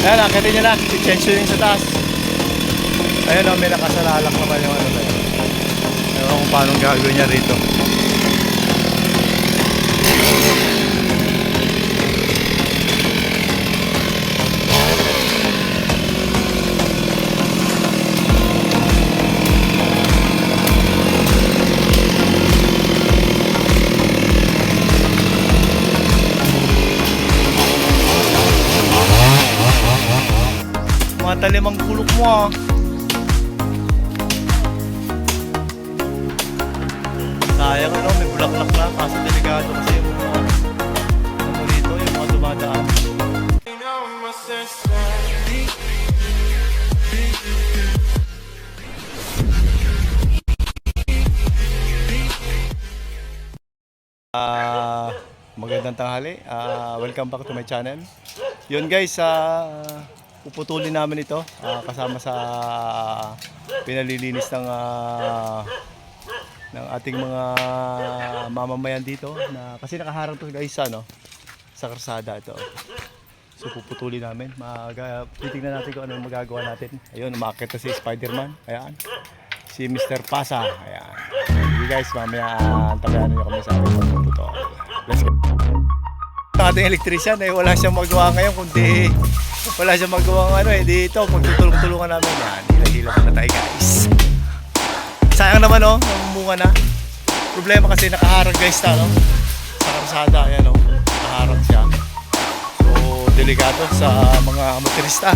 Ayan, nakita nyo na. I-change yun sa taas. Ayun o, may nakasalalak naman yung ano na yun. Ewan kung paano gagawin niya rito. Mga talimang kulok mo ah. Sayang ano, may bulaklak na kaso delikado kasi yung mga ano rito, yung mga dumadaan. Magandang tanghali. Welcome back to my channel. Yun guys, puputulin namin ito kasama sa pinalilinis ng ating mga mamamayan dito na kasi nakaharang to guys sa karsada ito. So puputulin namin. Titingnan natin kung anong magagawa natin. Ayun, umaakit na si Spider-Man. Ayan. Si Mr. Pasa. Ayan. Sige guys, mamaya tabayan niyo kami sa ating pagpuputol. Let's go. Ang ating electrician wala siyang magawa ngayon kundi wala siyang magawa dito magtutulong-tulungan namin. Yan, hila-hila na tayo guys. Sayang naman namumunga na. Problema kasi nakaharang guys sa karsada. Ayan nakaharang siya. So delikado sa mga motorista.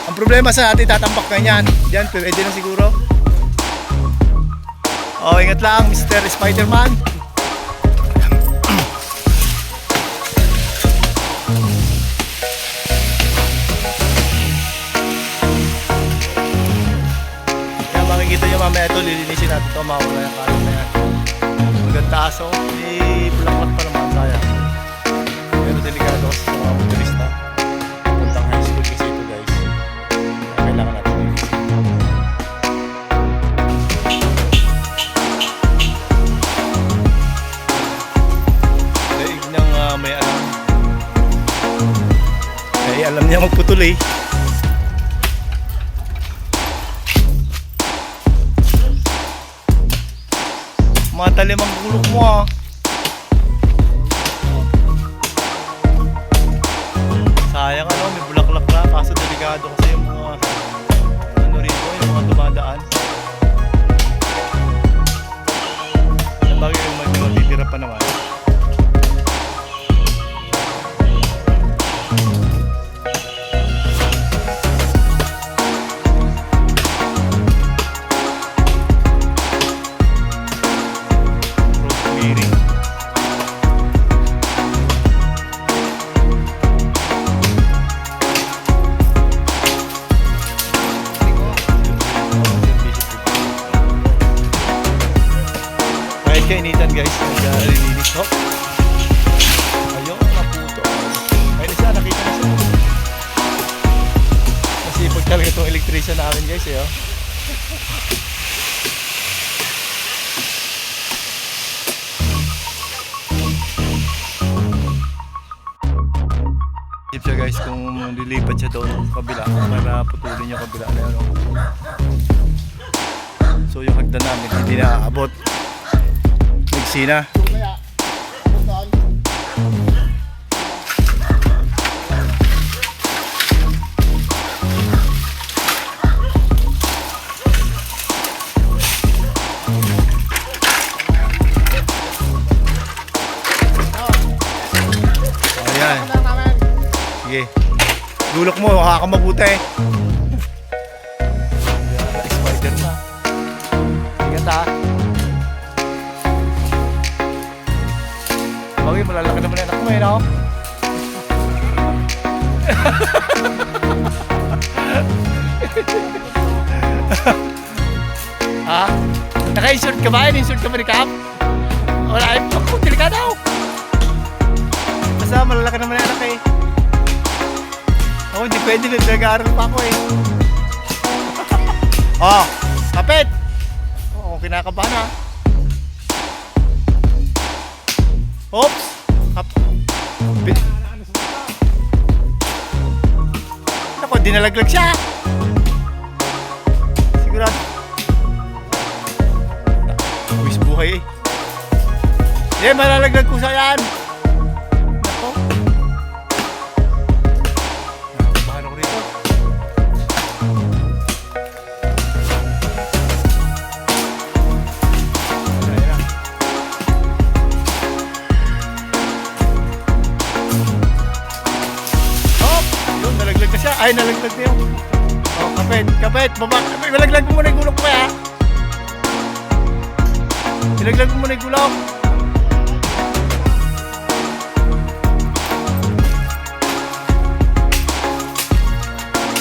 Ang problema sa atin tatambak na yan. Diyan pwede na siguro. Ingat lang Mr. Spider-Man. Makikita nyo mamaya ito, lilinisin natin ito, mawala yung kalat na yan. Hanggang taas may bulaklak pa naman, sayang. Pero delikado kasi sa mga motorista. Puntang high school kasi ito guys. Kailangan natin lilinisin. Daig niyang may alam. Ay alam niya magputol eh. Mga talimang gulok mo ah. Sayang may bulaklak na kaso delikado kasi yung mga ano rito, yung mga dumadaan. Ang bagay yung matitira pa naman. Kainitan guys, naglilinis ho. Ayun, naputo. Ayun siya, nakita na siya. Masipag talaga itong electrician namin guys Isip siya guys kung lilipat siya doon sa kabila para putulin yung kabila na yun. So yung hagdan namin hindi na aabot. Sina. Ayan. Sige. Dulok mo, makakamabuti. Spider na. Ingat ha. Okay, malalaki naman yung anak mo no? Ha? Naka-insert ka ba? In-insert ka ba ni Cap? Wala, ay, ako, delikado ako. Basta malalaki naman yung anak Ako, hindi pwede, nag-aaral pa ako kapit! Kinakabahan ha. Oops! Hindi nalaglag siya. Sigurado. Buwis buhay eh. Hindi, malalaglag ko sa yan. Nako. Bahan ako rito. Ayan na. Hop! Yun, nalaglag na siya. Ay, nalaglag na yun. Oh, kapit, kapit. Baba, kapit. Malaglag mo muna yung gulong ko kaya. Ilaglag mo muna yung gulong.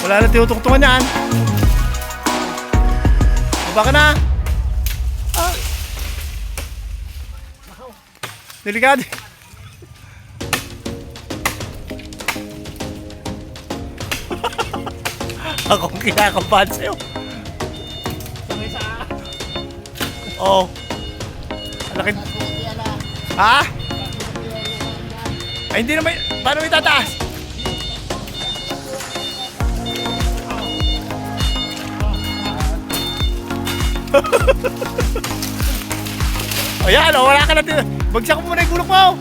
Wala na tinutungtungan yan. Baba ka na. Ah. Delikado. Akong kinakabahan sa'yo. Oo. Laki. Ha? Ay, hindi naman. Paano may tataas? Ayan, oh, wala ka na. Bagsak mo muna yung gulong mo.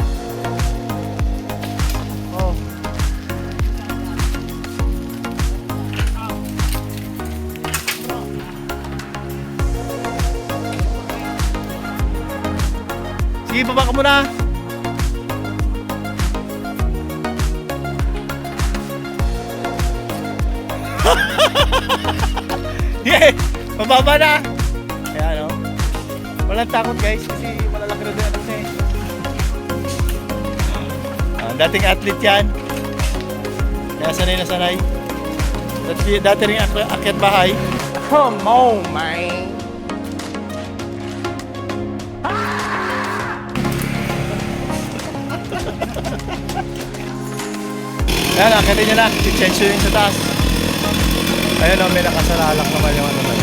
Oh. Sige, baba ka muna. Yeah, mababa na. Ayan, oh. Walang takot guys kasi malalaki na din ano eh. Dating athlete yan. Kaya sanay na sanay. Dati rin akyat bahay. Come on, man. Ayan, akyatin nyo na. I-change yun sa taas. Ayun o, may nakasalalak naman yung ano na.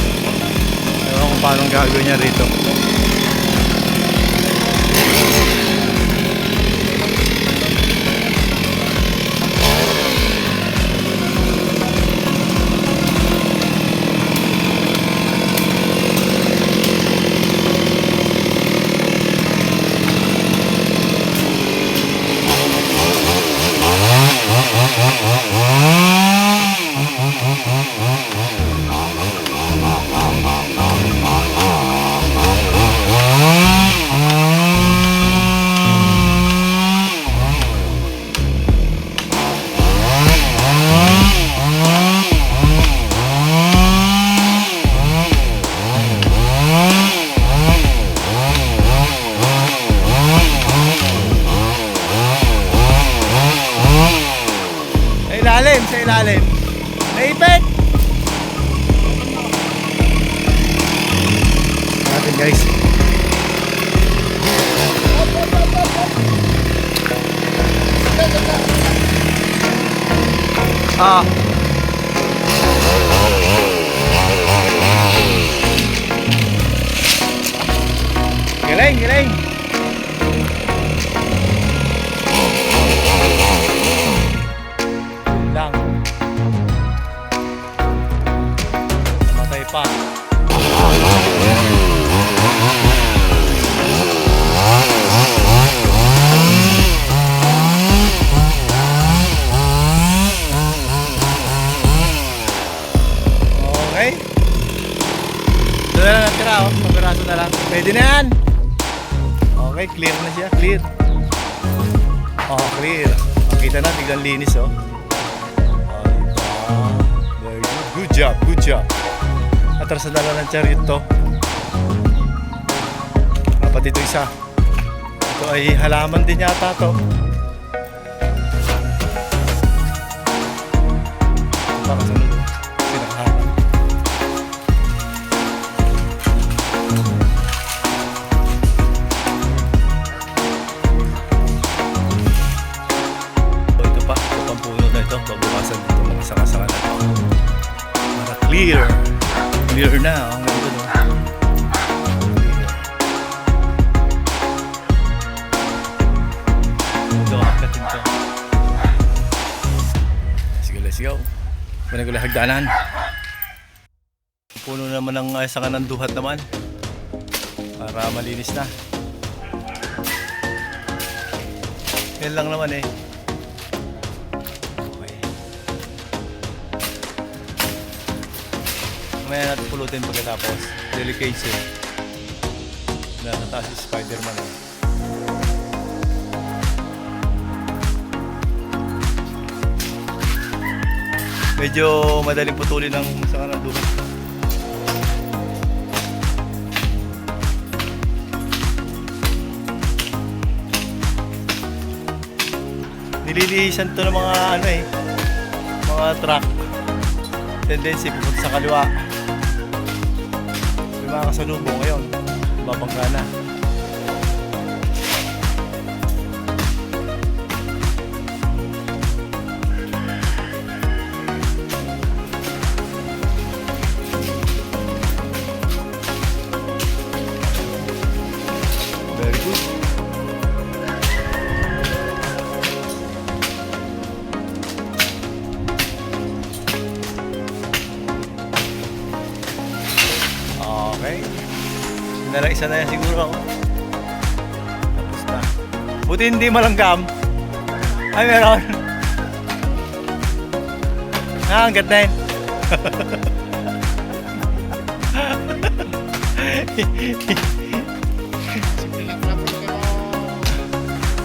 Ewan kung paano gagawin niya rito. Sa ilalim. Naipit! Natin guys. Ah. Galing, galing. Lang. Namatay pa. Okay. Ito na lang natira, oh. Pagkaraso na lang. Pwede na yan. Okay, clear na siya. Clear. Oh, clear. Makita na, biglang linis, oh. Very good. Good job, good job. Atrasan na lang ng chariot to. Dapat ito isa. Ito ay halaman din yata to. Baka sunod. Pinakahaman. Ito pa. Ito pang puno na ito. Babukasan dito mga saka-saka na ito. Para clear. Clear na. Ang ganda no. Ito, akatin to. Sige, let's go. Managulay hagdanan. Puno naman ng sanga ng duhat naman. Para malinis na. Yan lang naman eh. Okay. Mamaya natin pulutin pagkatapos. Delicate eh. Nasa taas si Spider-Man eh. Medyo madaling putulin ng sanga ng duhat. Nililihisan to ng mga ano eh, mga truck. Tendency pupunta sa kaliwa. May mga kasalubong ngayon, babangga na. Very good. Okay. Isa na yan siguro ako. Tapos na. Buti hindi malanggam. Ay, meron. Hanggat na yun.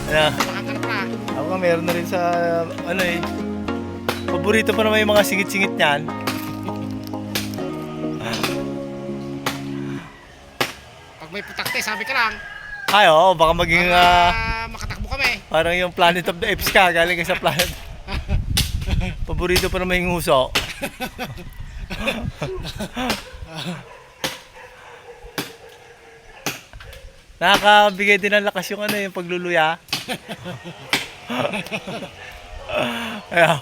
Ayan. Ako nga meron na rin sa ano eh. Paborito pa naman yung mga singit-singit niyan. Pag may putakte, sabi ka lang. Ay, oo, baka maging makatakbo kami. parang yung Planet of the Apes ka, galing ka sa planet. Paborito pa naman yung huso. Nakakabigay din ng lakas yung ano, yung pagluluya. Kaya,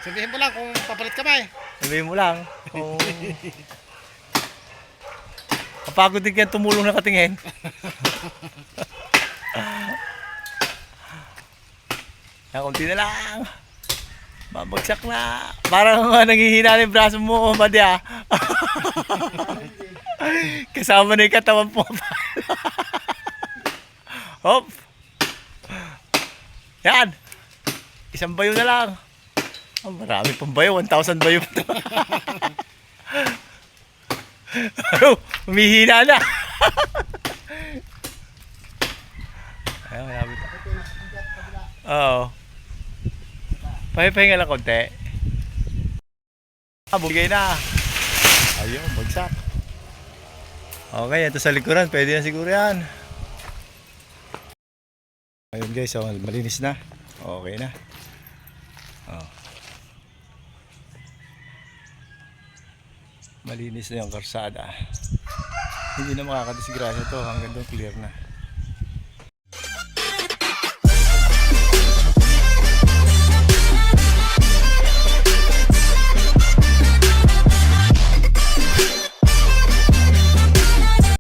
Sabihin mo lang kung papalit kami. sabihin mo lang. Kung... Kapagod din kaya tumulong na katingin. Kaya kunti na lang. Babagsak na. Parang nanghihina na yung braso mo, Madya. Kasama na yung katawan po. Hop. Yan. Isang bayo na lang. Oh, marami pang bayo. 1,000 bayo pa. Humihina na. Ayun, marami pa. Oo. Pahinga lang konti. Bugay na. Ayun, bagsak. Okay, ito sa likuran. Pwede na siguro yan. Ayun guys, so, malinis na. Okay na. Oh. Malinis na yung karsada. Hindi na makakadisgrasya to. Hanggang doon clear na.